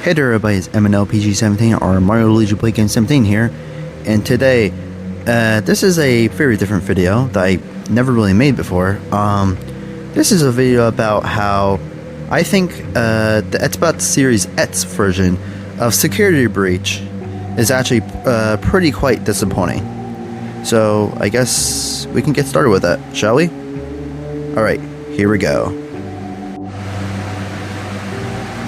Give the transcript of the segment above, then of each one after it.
Hey there everybody, it's MNLPG17 or Mario Luigi Play Game 17 here, and today, this is a very different video that I never really made before. This is a video about how I think the Xbox Series X version of Security Breach is actually pretty quite disappointing. So I guess we can get started with that, shall we? Alright, here we go.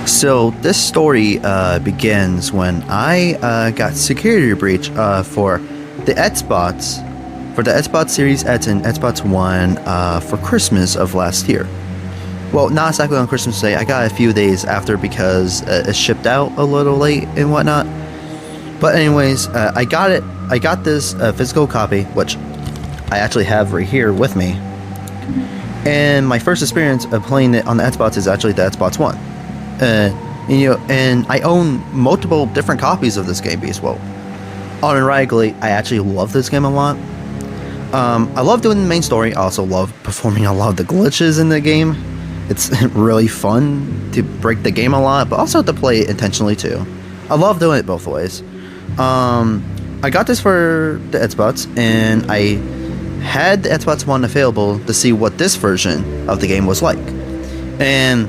So this story begins when I got Security Breach for the Xbox Series X and Xbox One for Christmas of last year. Well, not exactly on Christmas Day. I got a few days after because it shipped out a little late and whatnot. But anyways, I got it. I got this physical copy, which I actually have right here with me. And my first experience of playing it on the Xbox is actually the Xbox One. And I own multiple different copies of this game because, well, unironically, I actually love this game a lot. I love doing the main story. I also love performing a lot of the glitches in the game. It's really fun to break the game a lot, but also to play it intentionally too. I love doing it both ways. I got this for the Xbox, and I had the Xbox One available to see what this version of the game was like. And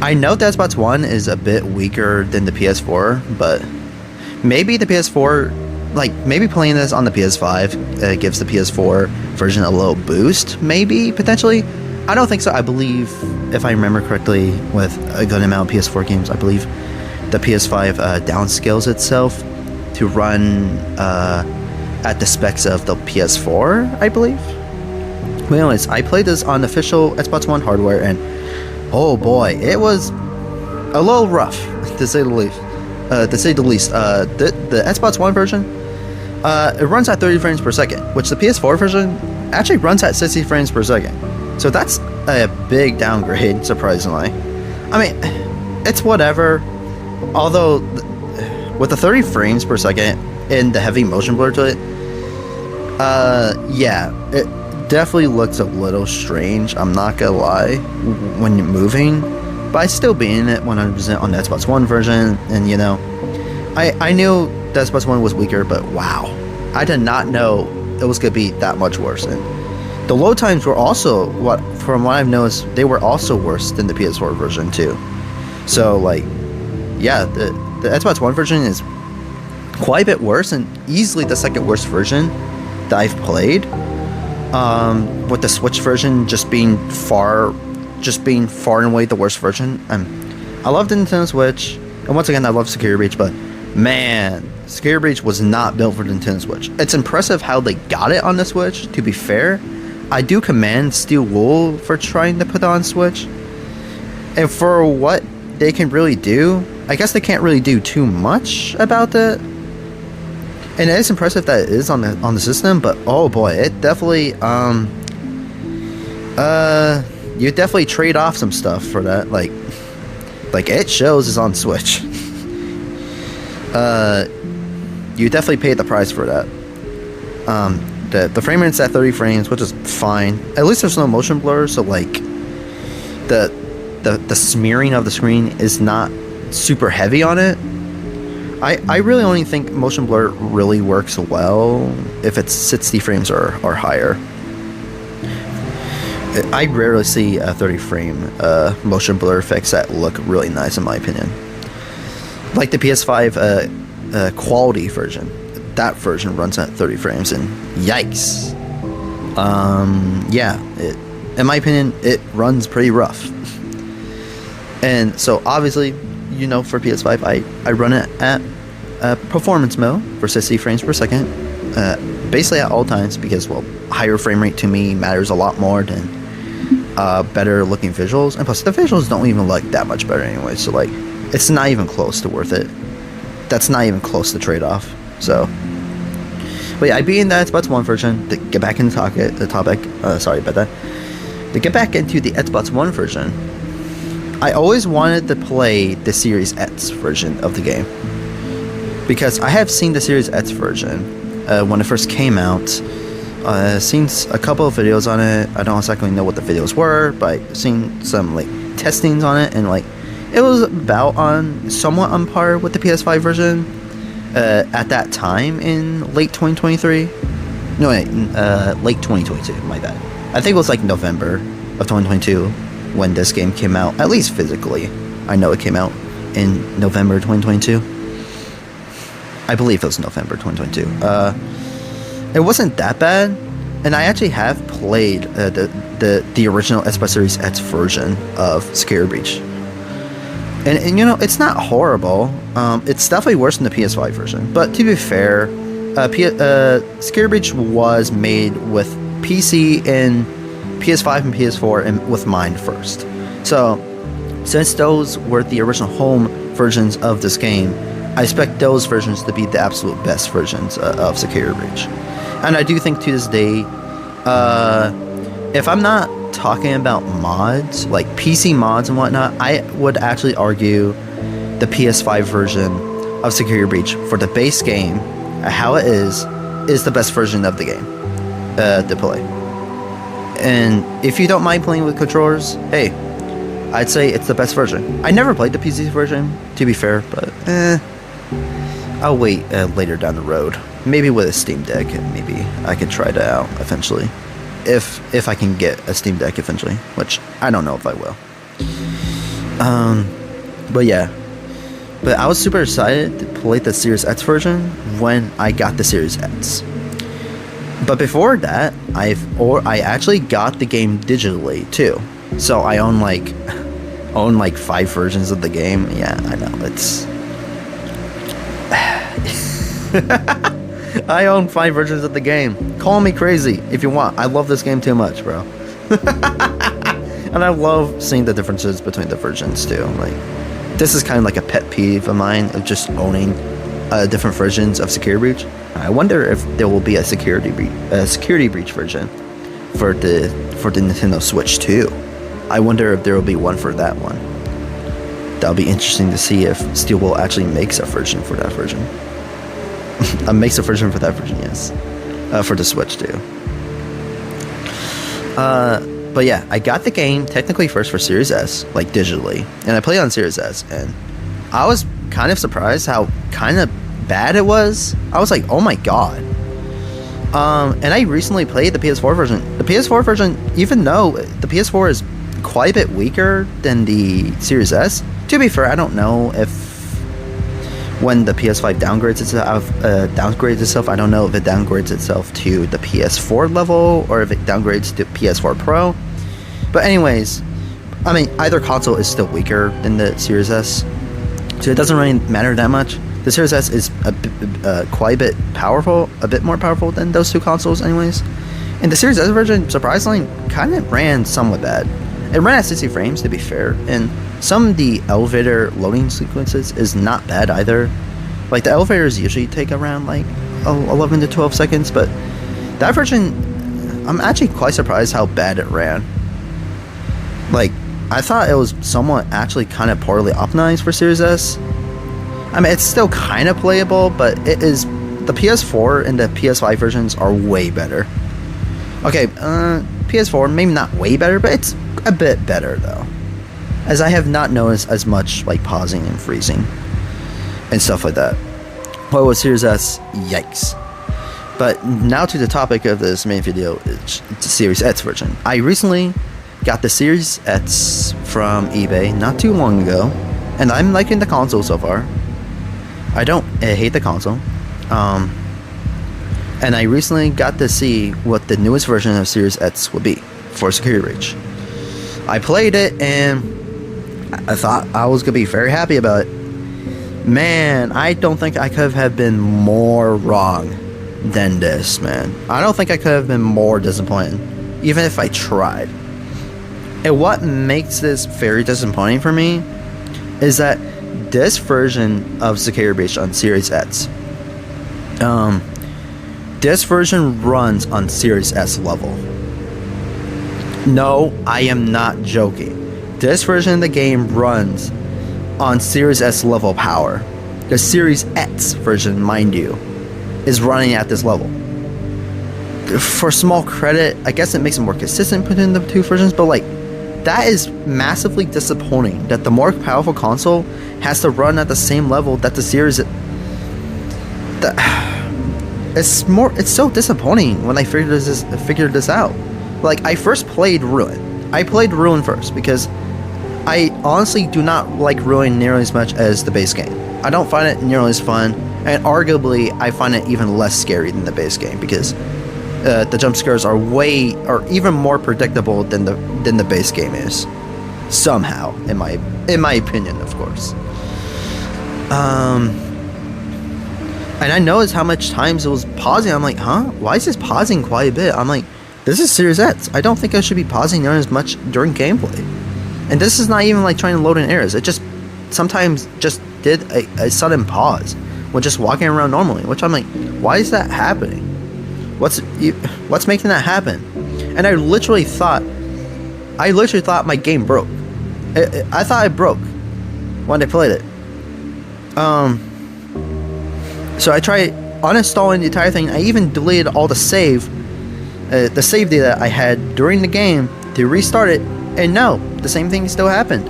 I know the Xbox One is a bit weaker than the PS4, but maybe the PS4, like maybe playing this on the PS5 gives the PS4 version a little boost, maybe, potentially. I don't think so. I believe, if I remember correctly, with a good amount of PS4 games, I believe the PS5 downscales itself to run at the specs of the PS4, I believe. But anyways, I played this on official Xbox One hardware, and oh boy, it was a little rough, to say the least. The Xbox One version, it runs at 30 frames per second, which the PS4 version actually runs at 60 frames per second. So that's a big downgrade, surprisingly. I mean, it's whatever. Although, with the 30 frames per second and the heavy motion blur to it, yeah, it definitely looks a little strange, I'm not gonna lie, when you're moving, but I still beating it 100% on the Xbox One version. And you know, I knew the Xbox One was weaker, but wow, I did not know it was gonna be that much worse. And the load times were also, from what I've noticed, they were also worse than the PS4 version too. So like, yeah, the Xbox One version is quite a bit worse, and easily the second worst version that I've played. With the Switch version just being far and away the worst version. I love the Nintendo Switch, and once again I love Security Breach, but man, Security Breach was not built for the Nintendo Switch. It's impressive how they got it on the Switch, to be fair. I do commend Steel Wool for trying to put it on Switch, and for what they can really do, I guess they can't really do too much about it. And it is impressive that it is on the system, but oh boy, it definitely you definitely trade off some stuff for that. Like it shows is on Switch. You definitely paid the price for that. The frame rate's at 30 frames, which is fine. At least there's no motion blur, so like the smearing of the screen is not super heavy on it. I really only think motion blur really works well if it's 60 frames or higher. I rarely see a 30 frame motion blur effects that look really nice, in my opinion. Like the PS5 quality version. That version runs at 30 frames, and yikes. Yeah, in my opinion, it runs pretty rough. And so obviously, you know, for PS5, I run it at performance mode for 60 frames per second, basically at all times, because, well, higher frame rate to me matters a lot more than better looking visuals, and plus the visuals don't even look that much better anyway, so like, it's not even close to worth it. That's not even close to trade-off. So, but yeah, I beat in the Xbox One version to get back into the topic. Sorry about that. To get back into the Xbox One version, I always wanted to play the Series X version of the game, because I have seen the Series X version when it first came out. Seen a couple of videos on it. I don't exactly know what the videos were, but I've seen some like testings on it, and like it was about somewhat on par with the PS5 version at that time in late 2023. No, wait, late 2022, my bad. I think it was like November of 2022 when this game came out, at least physically. I know it came out in November 2022. I believe it was November 2022. It wasn't that bad, and I actually have played the original Xbox Series X version of Security Breach. And you know, it's not horrible. It's definitely worse than the PS5 version. But to be fair, Security Breach was made with PC and PS5 and PS4 and with mine first. So, since those were the original home versions of this game, I expect those versions to be the absolute best versions of Security Breach. And I do think to this day, if I'm not talking about mods, like PC mods and whatnot, I would actually argue the PS5 version of Security Breach for the base game, how it is the best version of the game to play. And if you don't mind playing with controllers, hey, I'd say it's the best version. I never played the PC version, to be fair, but I'll wait later down the road. Maybe with a Steam Deck, maybe I could try that out eventually. If I can get a Steam Deck eventually, which I don't know if I will. But yeah. But I was super excited to play the Series X version when I got the Series X. But before that, I actually got the game digitally too. So I own like 5 versions of the game. Yeah, I know, it's I own 5 versions of the game. Call me crazy if you want. I love this game too much, bro. And I love seeing the differences between the versions too. Like, this is kind of like a pet peeve of mine of just owning different versions of Security Breach. I wonder if there will be a Security Breach version for the Nintendo Switch too. I wonder if there will be one for that one. That'll be interesting to see if Steelbolt actually makes a version for that version. Makes a version for that version, yes. For the Switch too. But yeah, I got the game technically first for Series S, like digitally, and I played on Series S, and I was kind of surprised how kind of bad it was. I was like, oh my god. And I recently played the PS4 version. The PS4 version, even though the PS4 is quite a bit weaker than the Series S, to be fair, I don't know if when the PS5 downgrades itself, I don't know if it downgrades itself to the PS4 level or if it downgrades to PS4 Pro. But anyways, I mean, either console is still weaker than the Series S, so it doesn't really matter that much. The Series S is quite a bit more powerful than those two consoles anyways. And the Series S version, surprisingly, kind of ran somewhat bad. It ran at 60 frames, to be fair, and some of the elevator loading sequences is not bad either. Like, the elevators usually take around like 11 to 12 seconds, but that version, I'm actually quite surprised how bad it ran. Like, I thought it was somewhat actually kind of poorly optimized for Series S. I mean, it's still kind of playable, but it is, the PS4 and the PS5 versions are way better. Okay, PS4, maybe not way better, but it's a bit better though, as I have not noticed as much like pausing and freezing and stuff like that. Well, with Series S, yikes. But now to the topic of this main video, it's the Series X version. I recently got the Series X from eBay not too long ago, and I'm liking the console so far. I hate the console. And I recently got to see what the newest version of Series X would be for Security Breach. I played it and I thought I was going to be very happy about it. Man, I don't think I could have been more wrong than this, man. I don't think I could have been more disappointed, even if I tried. And what makes this very disappointing for me is that this version of Security Breach on Series X, this version runs on Series S level. No, I am not joking. This version of the game runs on Series S level power. The Series X version, mind you, is running at this level. For small credit, I guess it makes it more consistent between the two versions, but like, that is massively disappointing that the more powerful console has to run at the same level that the series. It's so disappointing when I figured this out. Like, I first played Ruin. I played Ruin first because I honestly do not like Ruin nearly as much as the base game. I don't find it nearly as fun, and arguably I find it even less scary than the base game because the jump scares are even more predictable than the base game is. Somehow, in my opinion, of course. And I noticed how much times it was pausing. I'm like, huh? Why is this pausing quite a bit? I'm like, this is Series X. I don't think I should be pausing nearly as much during gameplay. And this is not even like trying to load in errors. It just sometimes just did a sudden pause when just walking around normally, which I'm like, why is that happening? What's making that happen? And I literally thought my game broke. I thought it broke when I played it. So I tried uninstalling the entire thing. I even deleted all the save data I had during the game to restart it, and no, the same thing still happened.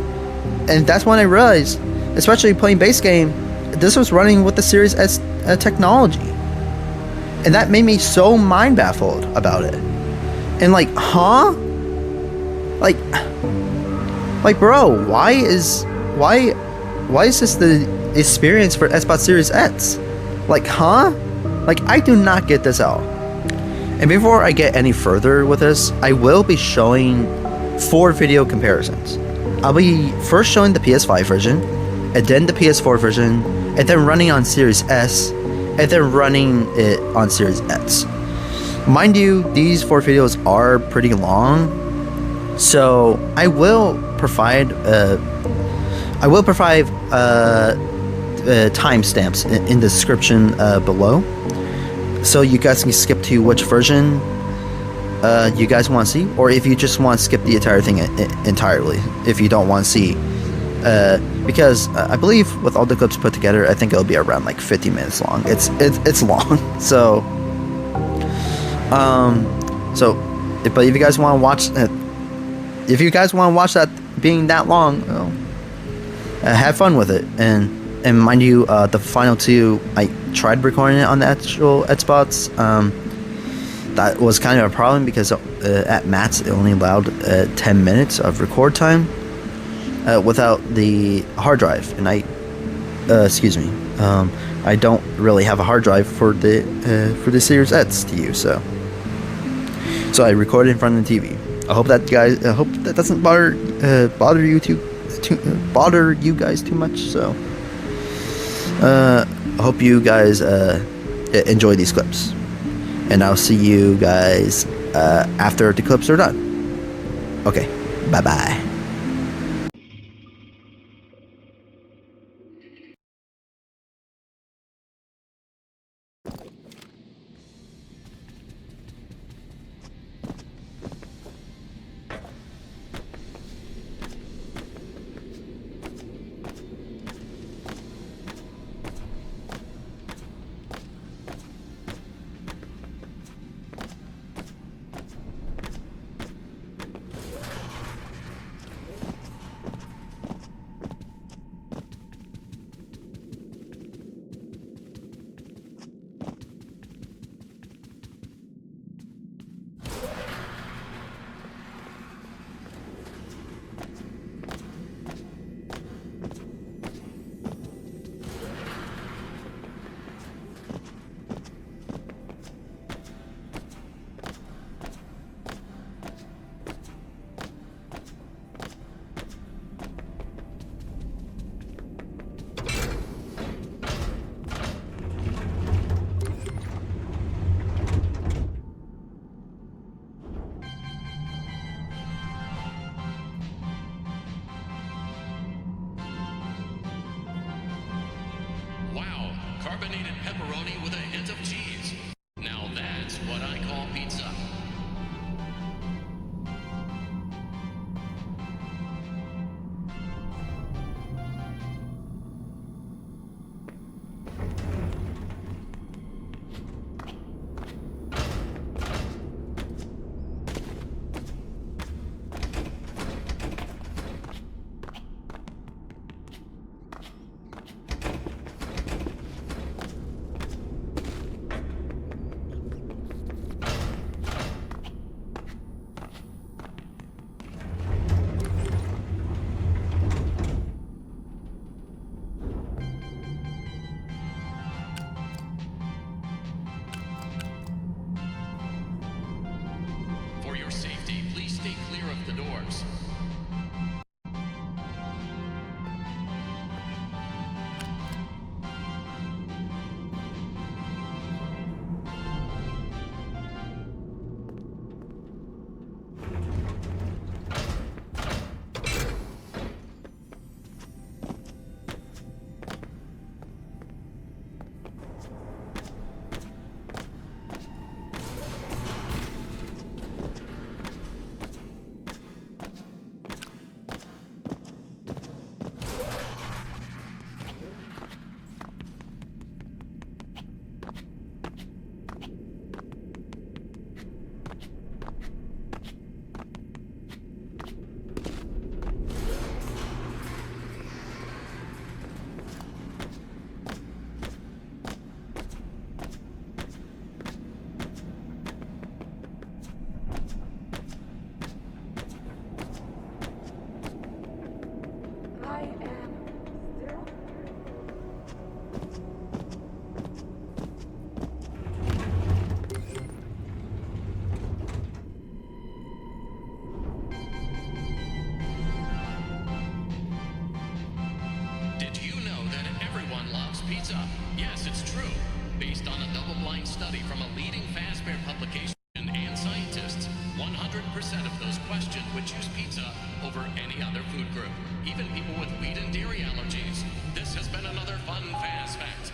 And that's when I realized, especially playing base game, this was running with the Series S technology. And that made me so mind baffled about it. And like, huh? Like bro, why is this the experience for Xbox Series X? Like, huh? Like, I do not get this out. And before I get any further with this, I will be showing 4 video comparisons. I'll be first showing the PS5 version, and then the PS4 version, and then running on Series S, and then running it on Series X. Mind you, these 4 videos are pretty long, so I will provide timestamps in the description below, so you guys can skip to which version you guys want to see, or if you just want to skip the entire thing entirely, if you don't want to see, because I believe with all the clips put together, I think it'll be around like 50 minutes long. It's long, so but if you guys want to watch that being that long, well, have fun with it. And mind you, the final 2, I tried recording it on the actual Xbox. That was kind of a problem because at max it only allowed 10 minutes of record time without the hard drive, and I don't really have a hard drive for the Series X to use, so I recorded in front of the TV. I hope that doesn't bother you guys too much. So I hope you guys enjoy these clips, and I'll see you guys after the clips are done. Okay, bye bye. Wow, carbonated pepperoni with a hint of cheese. Now that's what I call pizza. the doors. Pizza. Yes, it's true. Based on a double-blind study from a leading fast-fare publication and scientists, 100% of those questioned would choose pizza over any other food group, even people with wheat and dairy allergies. This has been another fun fast fact.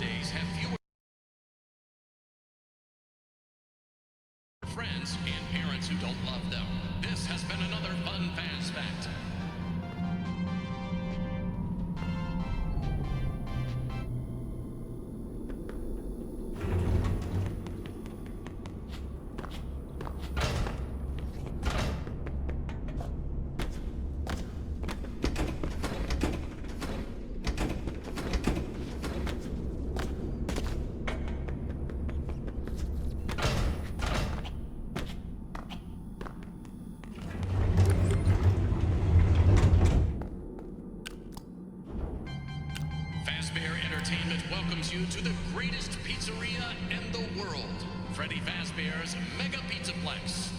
nowadays have fewer friends and parents who don't love them. This has been another fun Faz fact. Entertainment welcomes you to the greatest pizzeria in the world, Freddy Fazbear's Mega Pizzaplex.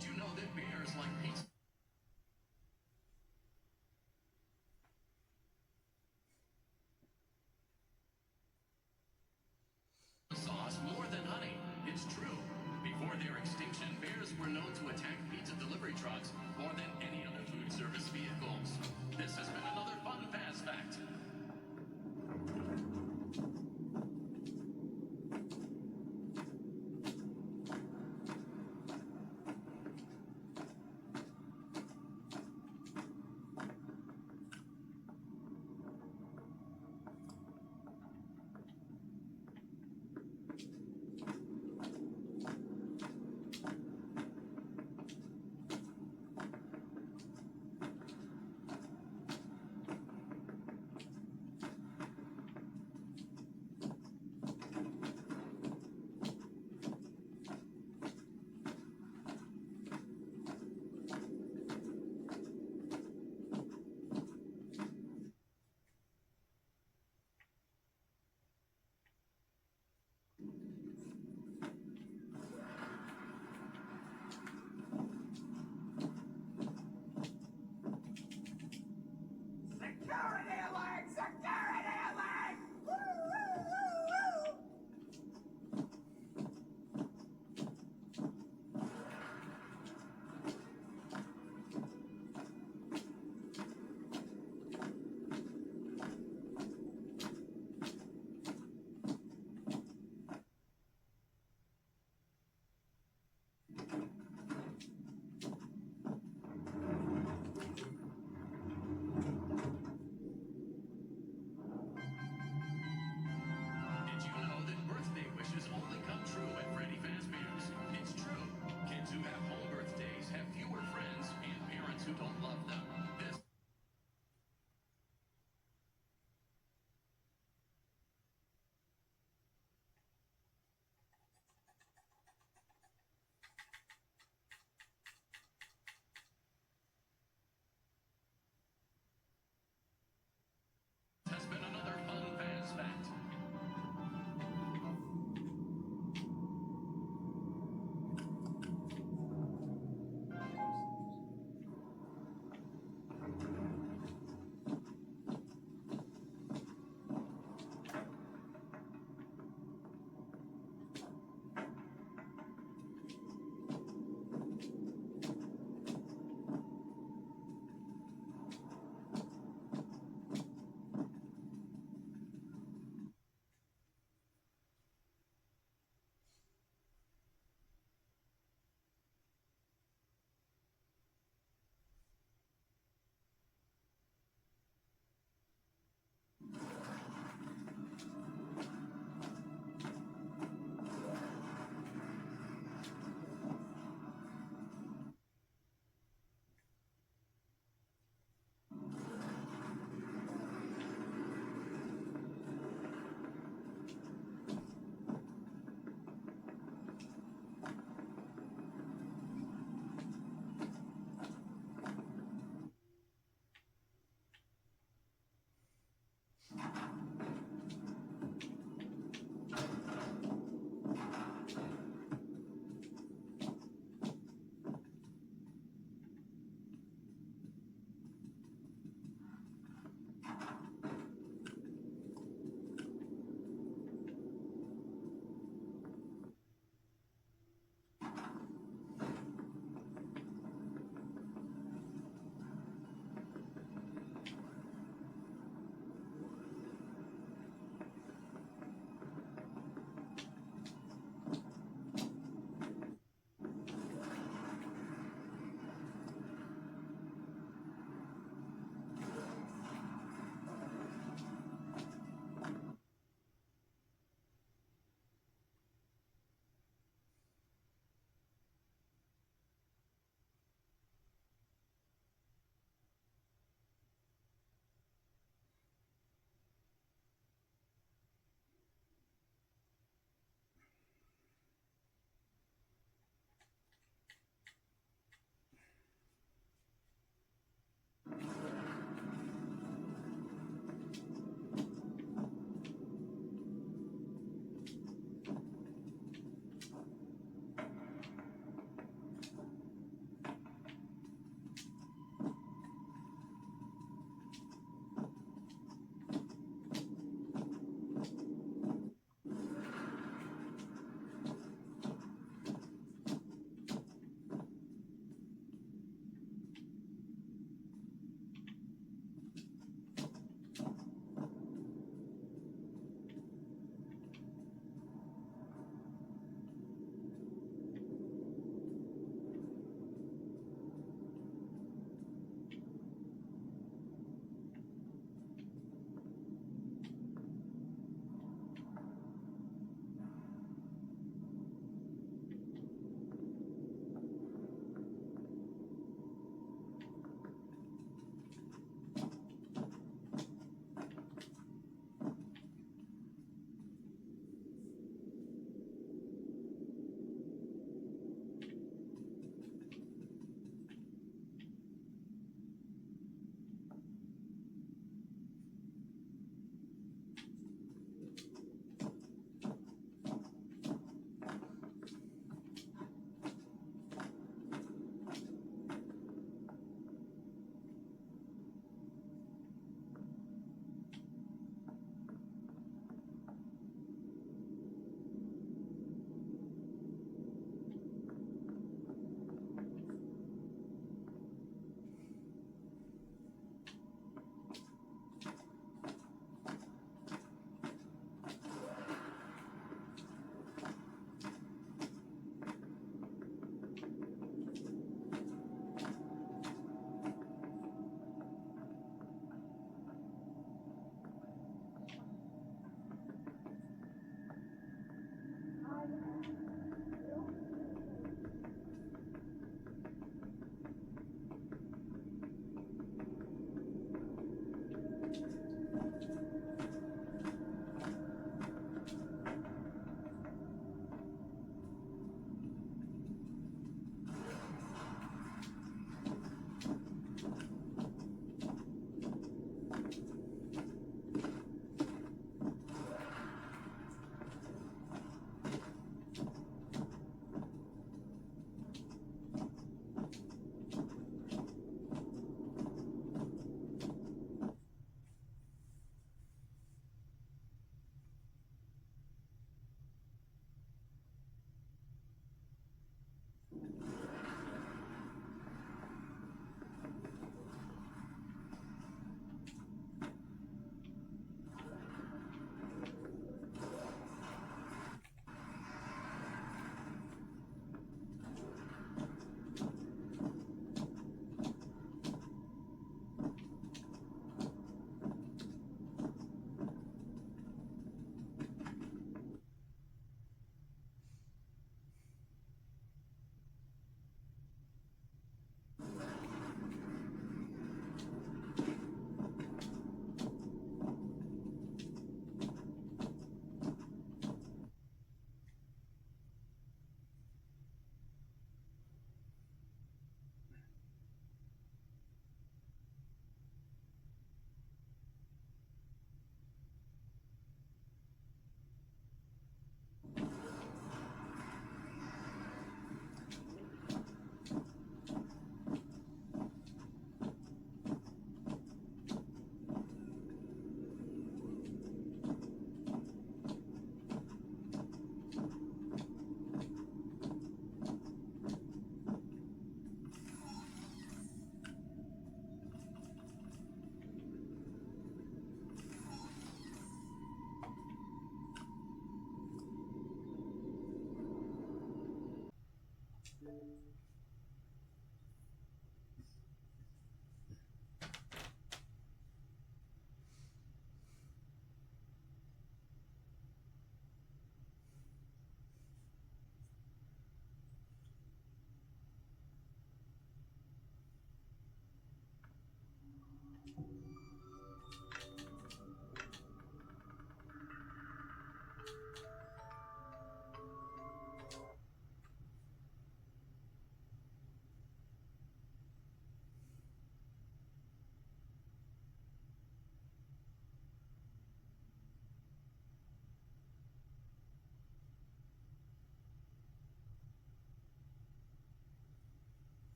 Did you know that bears like pizza sauce more than honey? It's true. Before their extinction, bears were known to attack pizza delivery trucks more than any other food service vehicles. This has been another fun fast fact.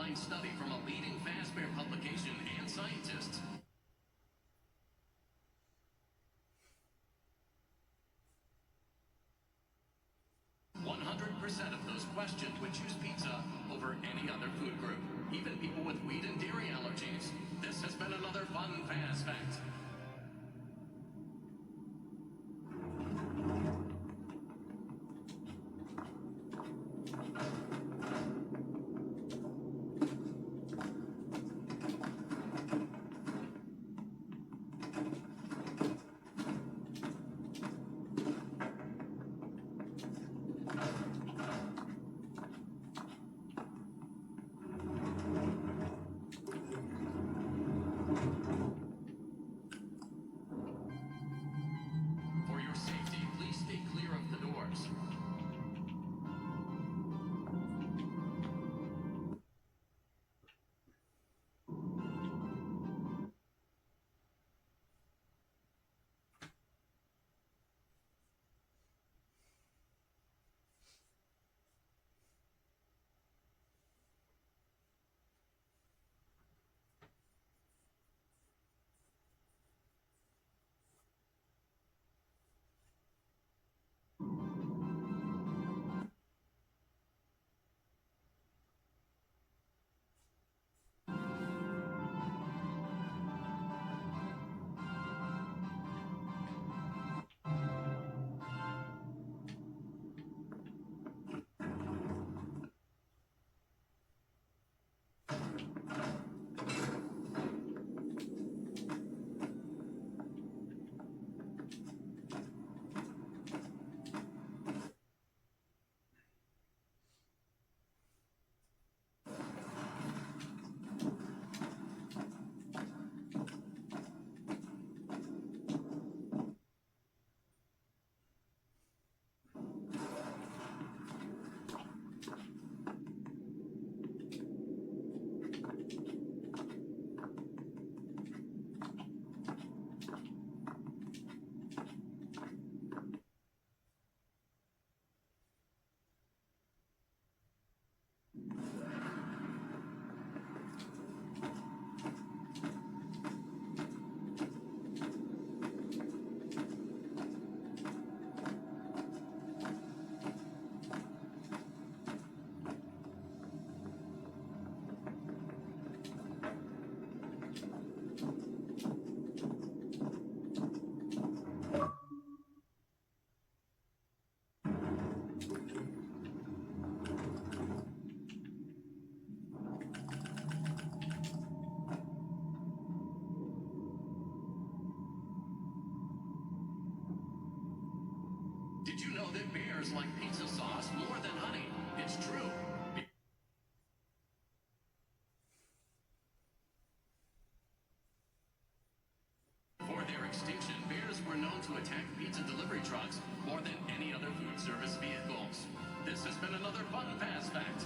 double-blind study from a leading fast-bear publication and scientists. % of those questioned would choose pizza over any other food group, even people with wheat and dairy allergies. This has been another fun fast fact. For your safety, please stay clear of the doors. Did you know that bears like pizza sauce more than honey? It's true. Before their extinction, bears were known to attack pizza delivery trucks more than any other food service vehicles. This has been another fun fast fact.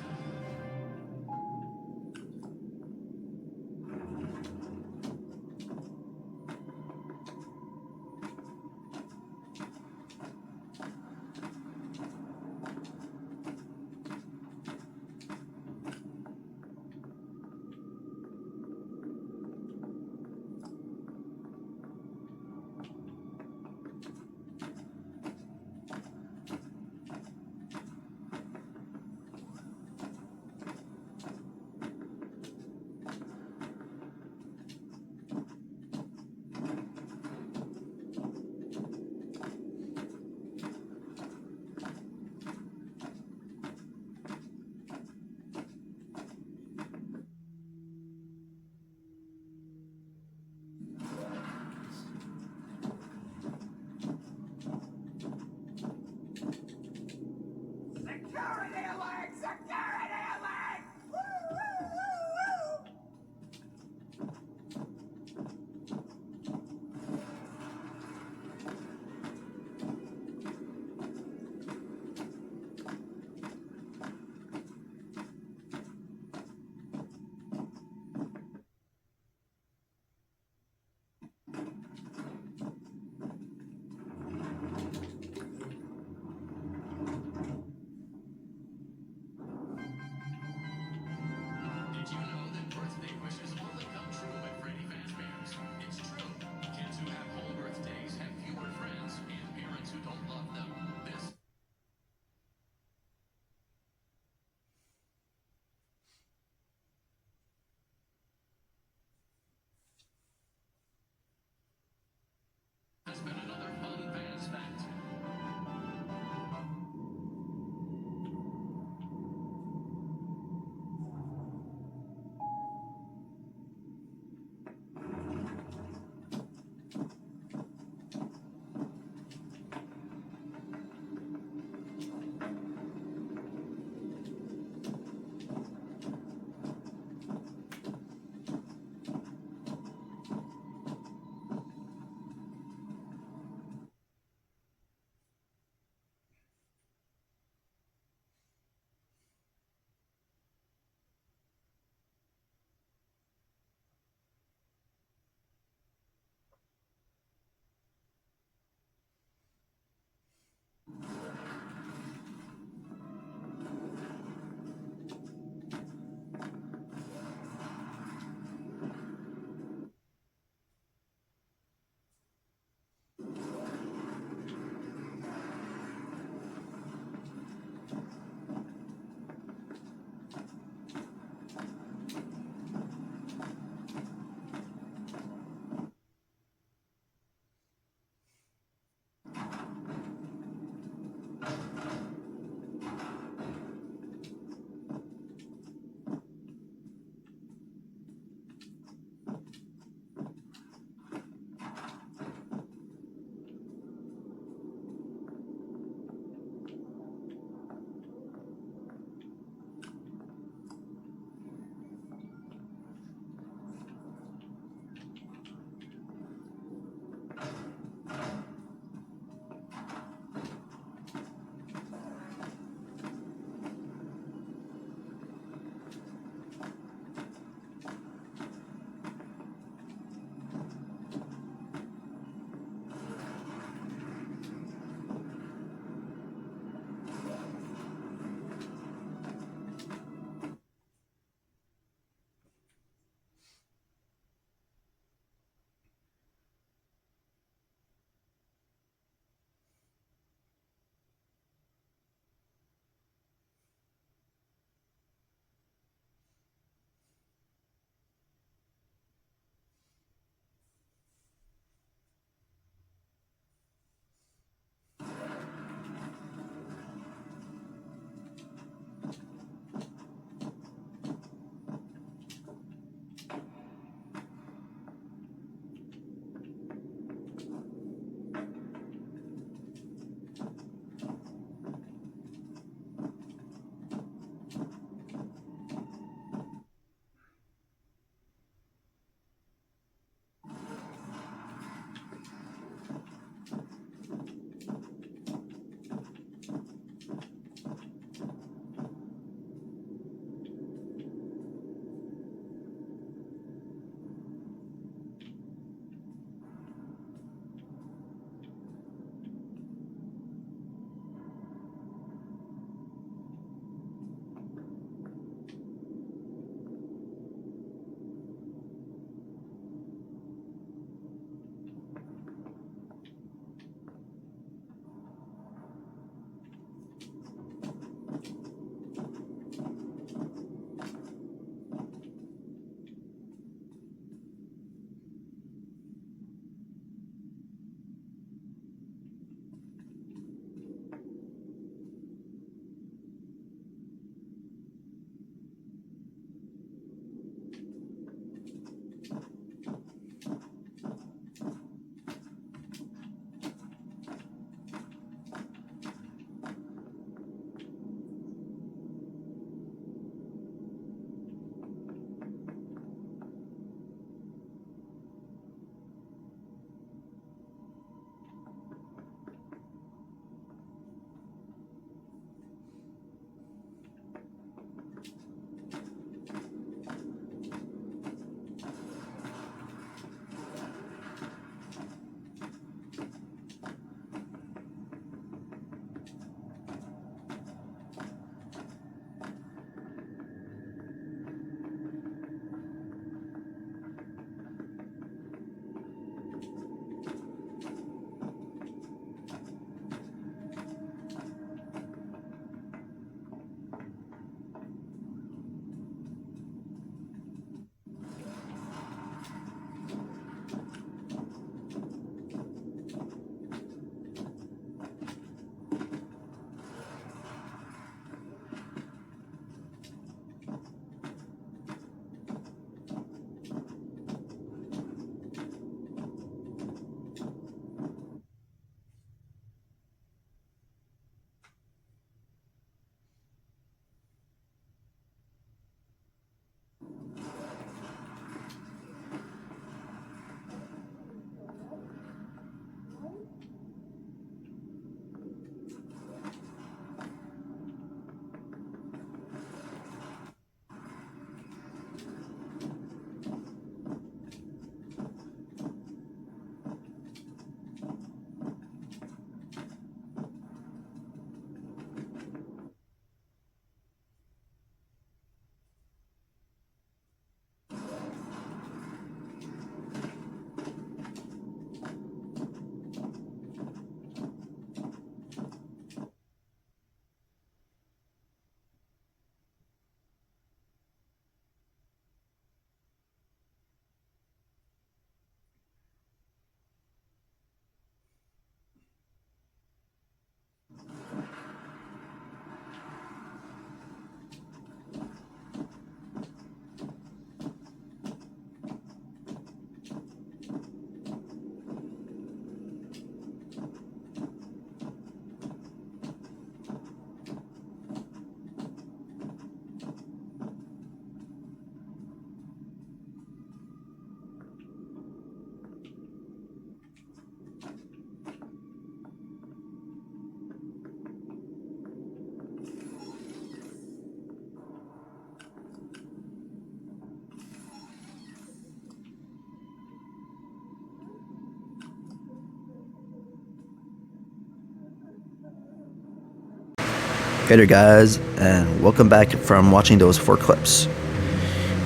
Hey there guys, and welcome back from watching those 4 clips.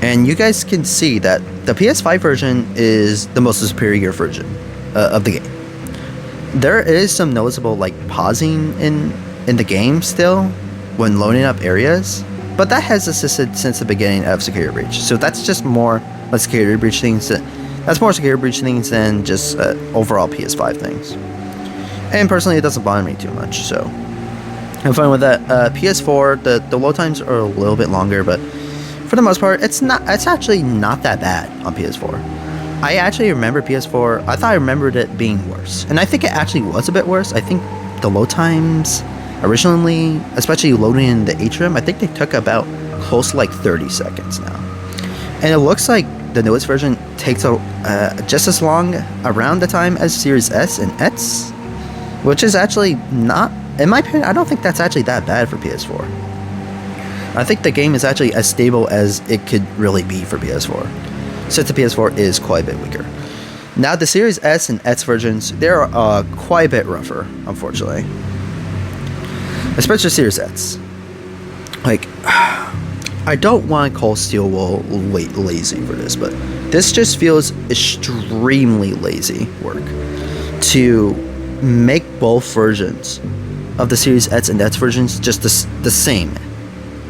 And you guys can see that the PS5 version is the most superior version of the game. There is some noticeable like pausing in the game still when loading up areas, but that has assisted since the beginning of Security Breach. So that's just more like Security Breach things. That's more Security Breach things than just overall PS5 things. And personally, it doesn't bother me too much, so I'm fine with that. PS4, the load times are a little bit longer, but for the most part, it's actually not that bad on PS4. I actually remember PS4. I thought I remembered it being worse, and I think it actually was a bit worse. I think the load times originally, especially loading in the atrium, I think they took about close to like 30 seconds now, and it looks like the newest version takes just as long around the time as Series S and X, which is actually not. In my opinion, I don't think that's actually that bad for PS4. I think the game is actually as stable as it could really be for PS4, since the PS4 is quite a bit weaker. Now, the Series S and X versions, they're quite a bit rougher, unfortunately. Especially Series X. Like, I don't want to call Steelwool lazy for this, but this just feels extremely lazy work to make both versions of the Series X and X versions just the same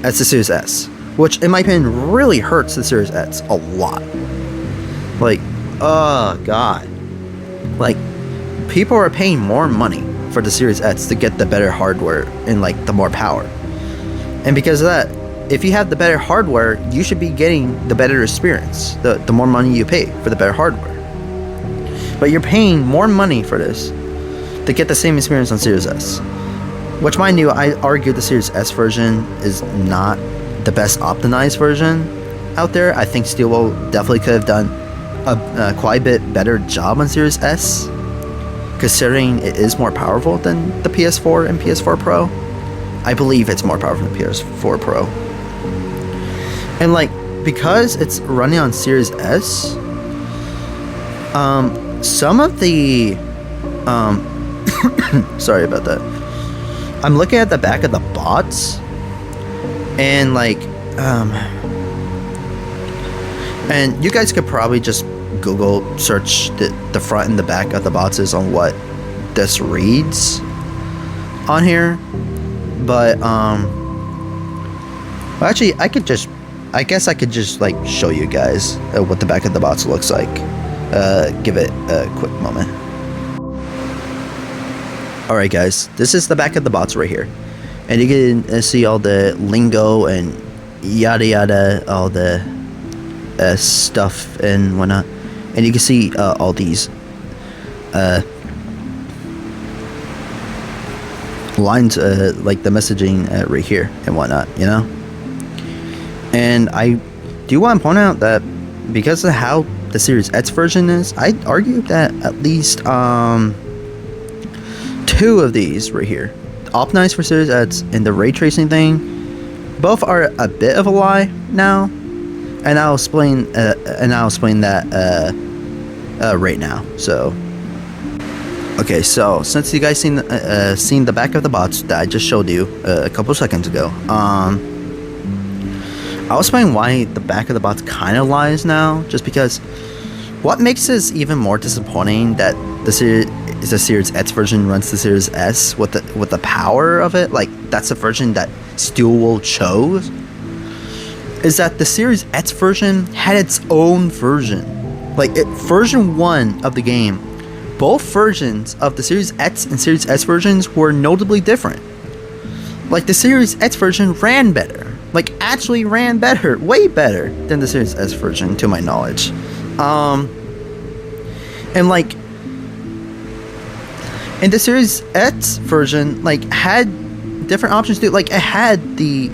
as the Series S, which in my opinion really hurts the Series X a lot. Like, oh god, like people are paying more money for the Series X to get the better hardware and like the more power, and because of that, if you have the better hardware, you should be getting the better experience, the more money you pay for the better hardware. But you're paying more money for this to get the same experience on Series S. Which, mind you, I argue the Series S version is not the best optimized version out there. I think Steelwool definitely could have done a quite a bit better job on Series S, considering it is more powerful than the PS4 and PS4 Pro. I believe it's more powerful than PS4 Pro. And like, because it's running on Series S, some of the sorry about that. I'm looking at the back of the bots, and like, and you guys could probably just Google search the front and the back of the bots on what this reads on here. But well, actually, I guess I could just like show you guys what the back of the bots looks like. Give it a quick moment. Alright guys, this is the back of the bots right here, and you can see all the lingo and yada yada, all the stuff and whatnot, and you can see all these lines, like the messaging right here and whatnot, you know. And I do want to point out that because of how the Series X version is, I'd argue that at least 2 of these right here, optimized for Series X and the ray tracing thing, both are a bit of a lie now, and I'll explain that right now. So, okay, so since you guys seen the back of the bots that I just showed you a couple seconds ago, I'll explain why the back of the bots kind of lies now. Just because, what makes this even more disappointing that the Series X version runs the Series S with the power of it, like that's the version that Steelwool chose, is that the Series X version had its own version. Like version 1 of the game, both versions of the Series X and Series S versions were notably different. Like the Series X version ran better, like actually ran better, way better than the Series S version to my knowledge. And like, and the Series X version like had different options too. Like it had the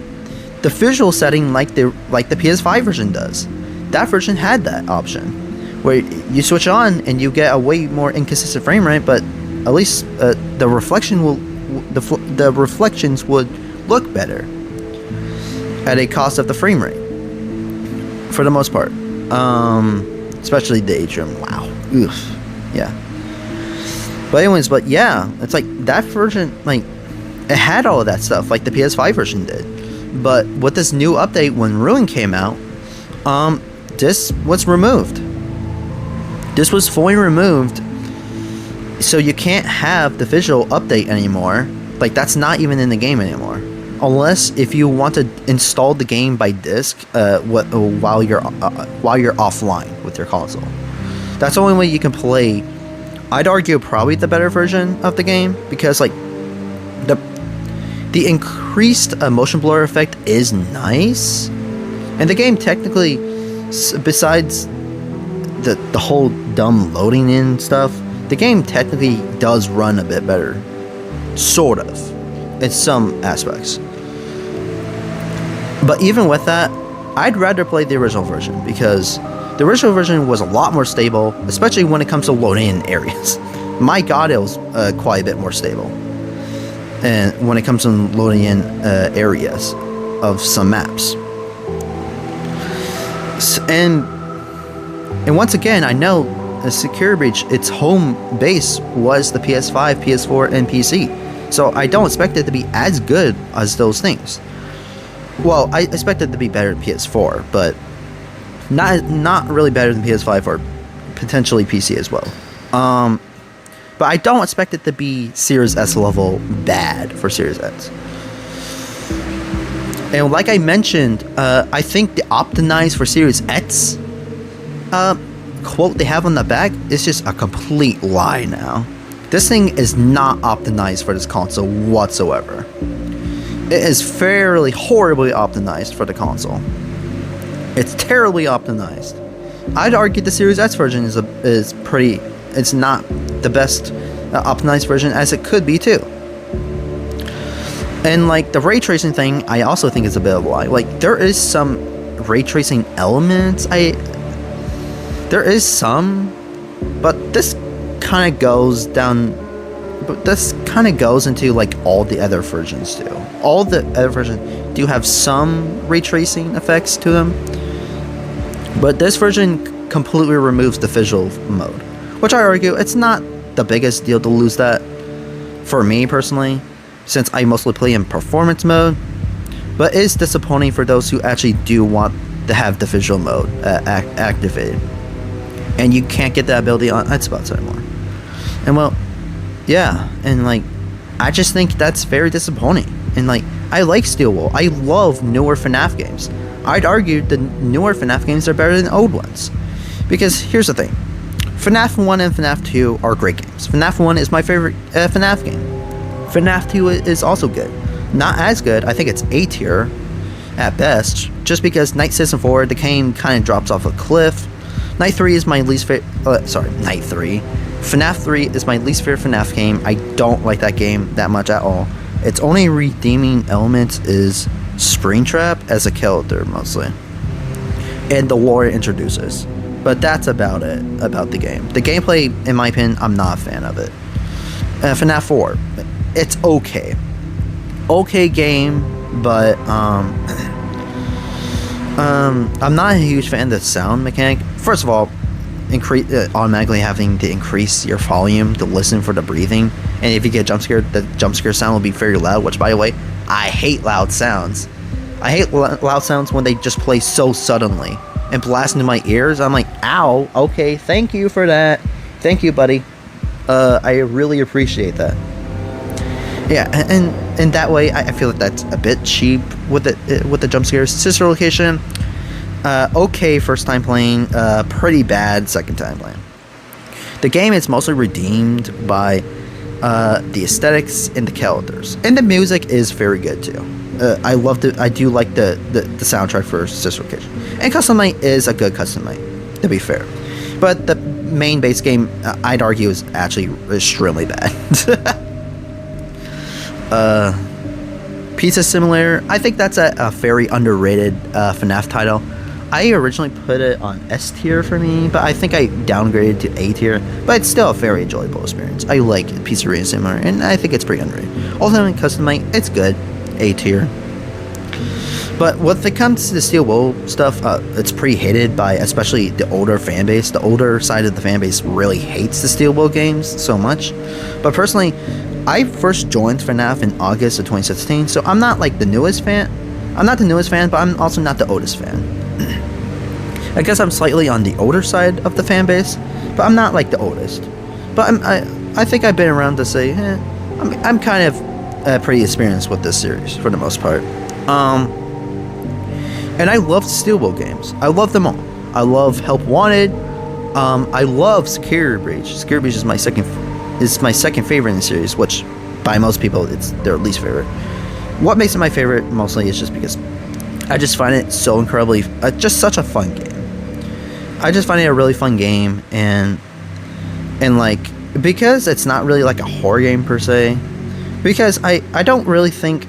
visual setting like the PS5 version does. That version had that option where you switch on and you get a way more inconsistent frame rate, but at least the reflections would look better at a cost of the frame rate for the most part. Especially the atrium. Wow. Oof. Yeah. But anyways, but yeah, it's like that version, like it had all of that stuff like the PS5 version did. But with this new update, when Ruin came out, this was removed. This was fully removed, so you can't have the visual update anymore. Like, that's not even in the game anymore, unless if you want to install the game by disc while you're offline with your console. That's the only way you can play. I'd argue probably the better version of the game, because like the increased motion blur effect is nice, and the game technically, besides the whole dumb loading in stuff, the game technically does run a bit better, sort of, in some aspects. But even with that, I'd rather play the original version, because the original version was a lot more stable, especially when it comes to loading in areas. My god, it was quite a bit more stable. And when it comes to loading in areas of some maps. And once again, I know Secure Breach, its home base was the PS5, PS4, and PC. So I don't expect it to be as good as those things. Well, I expect it to be better than PS4, but not really better than PS5 or potentially PC as well. But I don't expect it to be Series S level bad for Series X. And like I mentioned, I think the optimized for Series X quote they have on the back is just a complete lie now. This thing is not optimized for this console whatsoever. It is fairly horribly optimized for the console. It's terribly optimized. I'd argue the Series X version is pretty. It's not the best optimized version as it could be too. And like the ray tracing thing, I also think is a bit of a lie. Like, there is some ray tracing elements. There is some, but this kind of goes down. But this kind of goes into like all the other versions do. All the other versions do have some ray tracing effects to them, but this version completely removes the visual mode, which I argue it's not the biggest deal to lose that for me personally, since I mostly play in performance mode, but it's disappointing for those who actually do want to have the visual mode activated, and you can't get that ability on Xbox anymore. And well, yeah, and like, I just think that's very disappointing. And like, I like Steelwool. I love newer FNaF games. I'd argue the newer FNaF games are better than old ones, because here's the thing: FNaF 1 and FNaF 2 are great games. FNaF 1 is my favorite FNaF game. FNaF 2 is also good. Not as good. I think it's A tier at best, just because Night Citizen 4, the game kind of drops off a cliff. Night 3 is my least favorite. Night 3. FNaF 3 is my least favorite FNaF game. I don't like that game that much at all. Its only redeeming element is Springtrap as a character, mostly, and the lore it introduces. But that's about it about the game. The gameplay, in my opinion, I'm not a fan of it. FNaF 4, it's okay. Okay game, but I'm not a huge fan of the sound mechanic. First of all, automatically having to increase your volume to listen for the breathing, and if you get jump scared, the jump scare sound will be very loud, which, by the way, I hate loud sounds. I hate loud sounds when they just play so suddenly and blast into my ears. I'm like, ow, okay, thank you for that. Thank you, buddy. I really appreciate that. Yeah, and that way, I feel like that's a bit cheap with the jump scares. Sister Location, okay first time playing, pretty bad second time playing. The game is mostly redeemed by the aesthetics and the characters, and the music is very good too. I do like the soundtrack for Sister Location, and Custom Night is a good Custom Night, to be fair. But the main base game, I'd argue, is actually extremely bad. Pizza Simulator, I think that's a very underrated FNaF title. I originally put it on S tier for me, but I think I downgraded to A tier. But it's still a very enjoyable experience. I like Pizzeria Simulator, and I think it's pretty underrated. Also, in Custom Night, it's good, A tier. But when it comes to the Steel Wool stuff, it's pretty hated by especially the older fan base. The older side of the fan base really hates the Steel Wool games so much. But personally, I first joined FNaF in August of 2016, so I'm not like the newest fan. I'm not the newest fan, but I'm also not the oldest fan. I guess I'm slightly on the older side of the fan base, but I'm not like the oldest. But I think I've been around to say, I'm kind of pretty experienced with this series for the most part. And I love Steelbook games. I love them all. I love Help Wanted. I love Security Breach. Security Breach is my second favorite in the series, which by most people it's their least favorite. What makes it my favorite mostly is just because I just find it so incredibly, just such a fun game. I just find it a really fun game, and like, because it's not really like a horror game per se, because I don't really think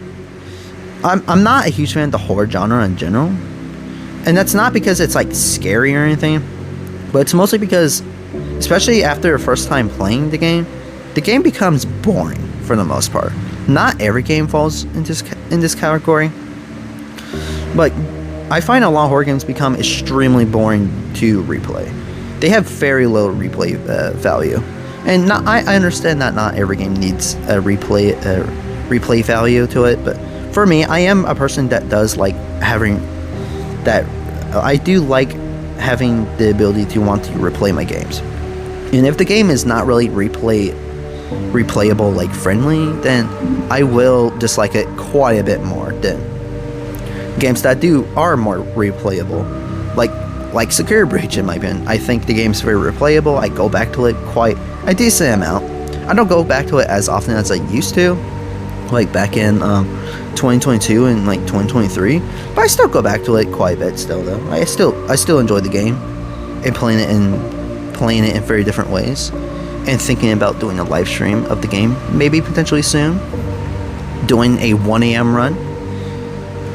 I'm not a huge fan of the horror genre in general, and that's not because it's like scary or anything, but it's mostly because, especially after your first time playing the game becomes boring for the most part. Not every game falls in this category, but I find a lot of horror games become extremely boring to replay. They have very low replay value, and I understand that not every game needs a replay value to it, but for me, I am a person that does like having that. I do like having the ability to want to replay my games, and if the game is not really replayable like friendly, then I will dislike it quite a bit more than games that are more replayable, like Security Breach. In my opinion, I think the game's very replayable. I go back to it quite a decent amount. I don't go back to it as often as I used to, like back in 2022 and like 2023, but I still go back to it quite a bit still, though. I still enjoy the game and playing it in very different ways, and thinking about doing a live stream of the game, maybe potentially soon, doing a 1 a.m. run.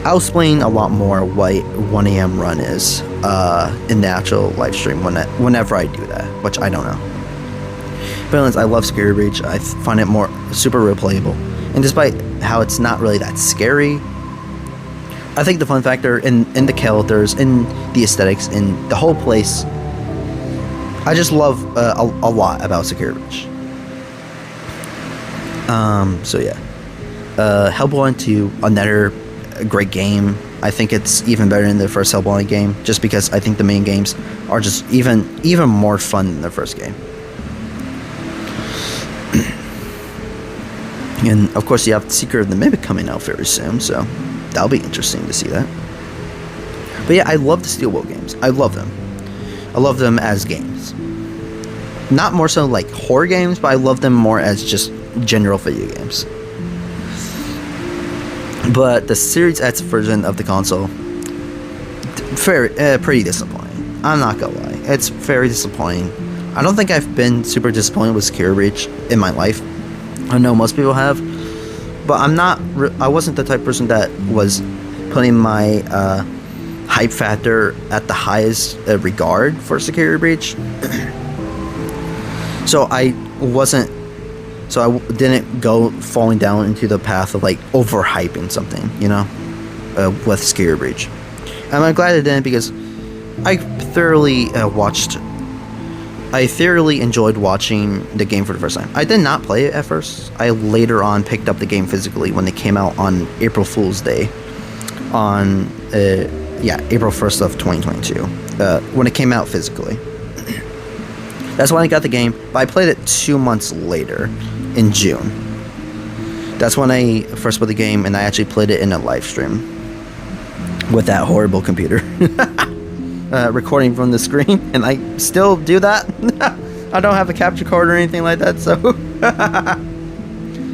I'll explain a lot more what 1 a.m. run is in the actual live stream whenever I do that, which I don't know. But anyways, I love Security Breach. I find it more super replayable, and despite how it's not really that scary, I think the fun factor in the characters, in the aesthetics, in the whole place, I just love a lot about Security Breach. So yeah, Hellboy 2, another great game. I think it's even better than the first Hellboy game, just because I think the main games are just even more fun than the first game. And of course, you have Secret of the Mimic coming out very soon, so that'll be interesting to see that. But yeah, I love the Steelbook games. I love them. I love them as games. Not more so like horror games, but I love them more as just general video games. But the Series X version of the console, pretty disappointing. I'm not gonna lie, it's very disappointing. I don't think I've been super disappointed with Security Breach in my life. I know most people have, but I wasn't the type of person that was putting my hype factor at the highest regard for Security Breach. So I didn't go falling down into the path of like overhyping something, with Security Breach. And I'm glad I didn't, because I thoroughly enjoyed watching the game for the first time. I did not play it at first. I later on picked up the game physically when it came out on April Fool's Day, on April 1st of 2022, when it came out physically. That's when I got the game, but I played it 2 months later, in June. That's when I first bought the game, and I actually played it in a live stream with that horrible computer. Recording from the screen, and I still do that. I don't have a capture card or anything like that, so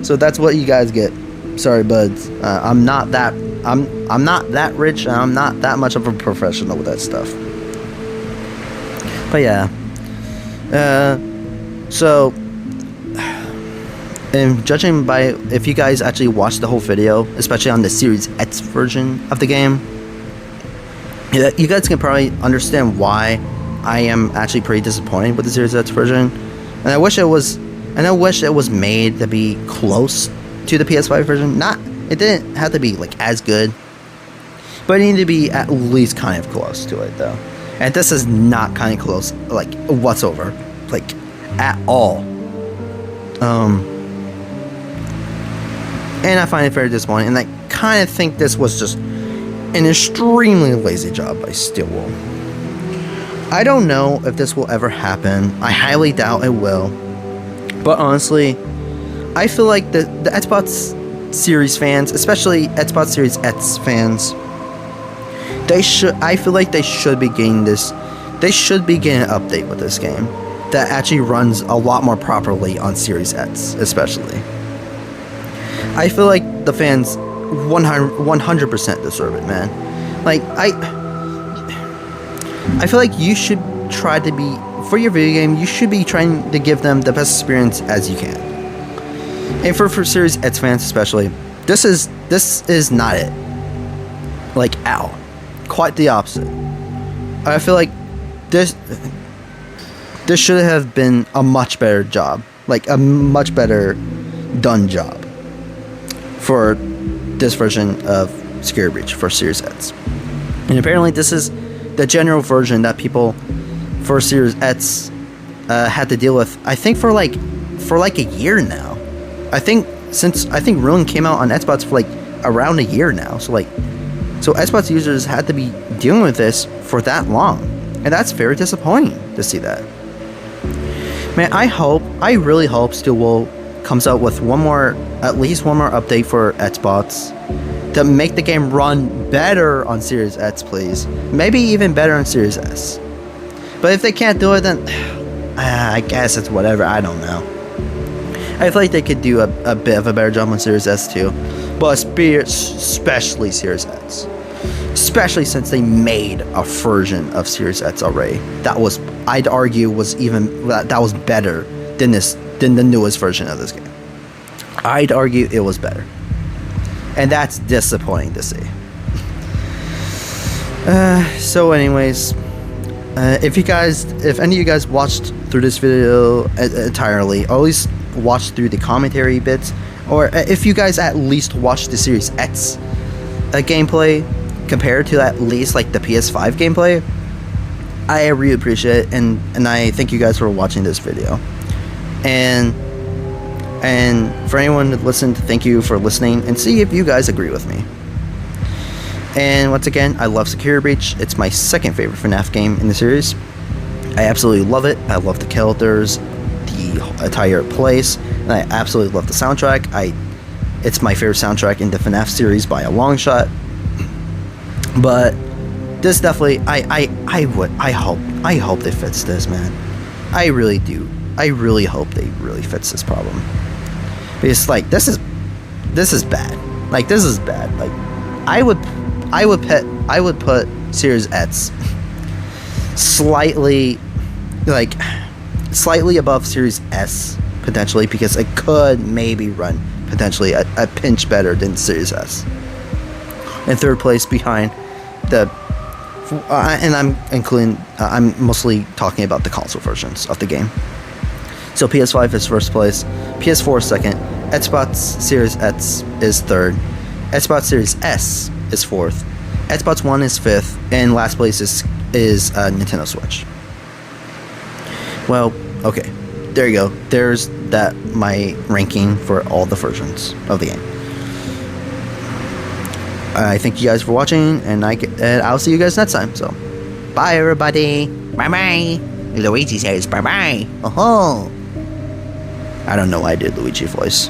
so that's what you guys get. Sorry, buds. I'm not that rich, and I'm not that much of a professional with that stuff. But yeah. So, and judging by if you guys actually watched the whole video, especially on the Series X version of the game, you guys can probably understand why I am actually pretty disappointed with the Series X version. And I wish it was made to be close to the PS5 version. It didn't have to be like as good, but it needed to be at least kind of close to it, though. And this is not kind of close, like, whatsoever, like, at all. And I find it very disappointing, and I kind of think this was just an extremely lazy job by Stillwell. I don't know if this will ever happen. I highly doubt it will. But honestly, I feel like the Xbox Series fans, especially Xbox Series X fans, I feel like they should be getting this. They should be getting an update with this game that actually runs a lot more properly on Series X, especially. I feel like the fans 100% deserve it, man. Like, I feel like you should try to be, for your video game, you should be trying to give them the best experience as you can. And for Series X fans especially, this is not it. Like, ow. Quite the opposite. I feel like this should have been a much better job. Like, a much better done job for this version of Security Breach for Series X. And apparently this is the general version that people for Series X had to deal with, I think, for like a year now. I think Ruin came out on Xbox for like around a year now. So Xbox users had to be dealing with this for that long. And that's very disappointing to see that. Man, I really hope Stillwell comes out with at least one more update for Xbox to make the game run better on Series X, please. Maybe even better on Series S. But if they can't do it, then I guess it's whatever. I don't know. I feel like they could do a bit of a better job on Series S too, but especially Series X. Especially since they made a version of Series X already. That was, I'd argue, that was better than the newest version of this game. I'd argue it was better. And that's disappointing to see. So anyways, if any of you guys watched through this video entirely, or at least watched through the commentary bits, or if you guys at least watched the Series X gameplay compared to at least like the PS5 gameplay, I really appreciate it, and I thank you guys for watching this video. And for anyone that listened, thank you for listening, and see if you guys agree with me. And once again, I love Security Breach. It's my second favorite FNaF game in the series. I absolutely love it. I love the characters, the entire place, and I absolutely love the soundtrack. It's my favorite soundtrack in the FNaF series by a long shot. But this definitely, I hope they fix this, man. I really do. I really hope they really fix this problem. Because like this is bad. Like this is bad. Like I would put Series X slightly above Series S potentially, because it could maybe run potentially a pinch better than Series S. In third place behind the and I'm mostly talking about the console versions of the game. So PS5 is first place, PS4 is second, Xbox Series X is third, Xbox Series S is fourth, Xbox One is fifth, and last place is Nintendo Switch. Well, okay, there you go. There's my ranking for all the versions of the game. I thank you guys for watching, and I'll see you guys next time. So, bye everybody. Bye bye. Luigi says bye bye. Oh. I don't know why I did Luigi voice.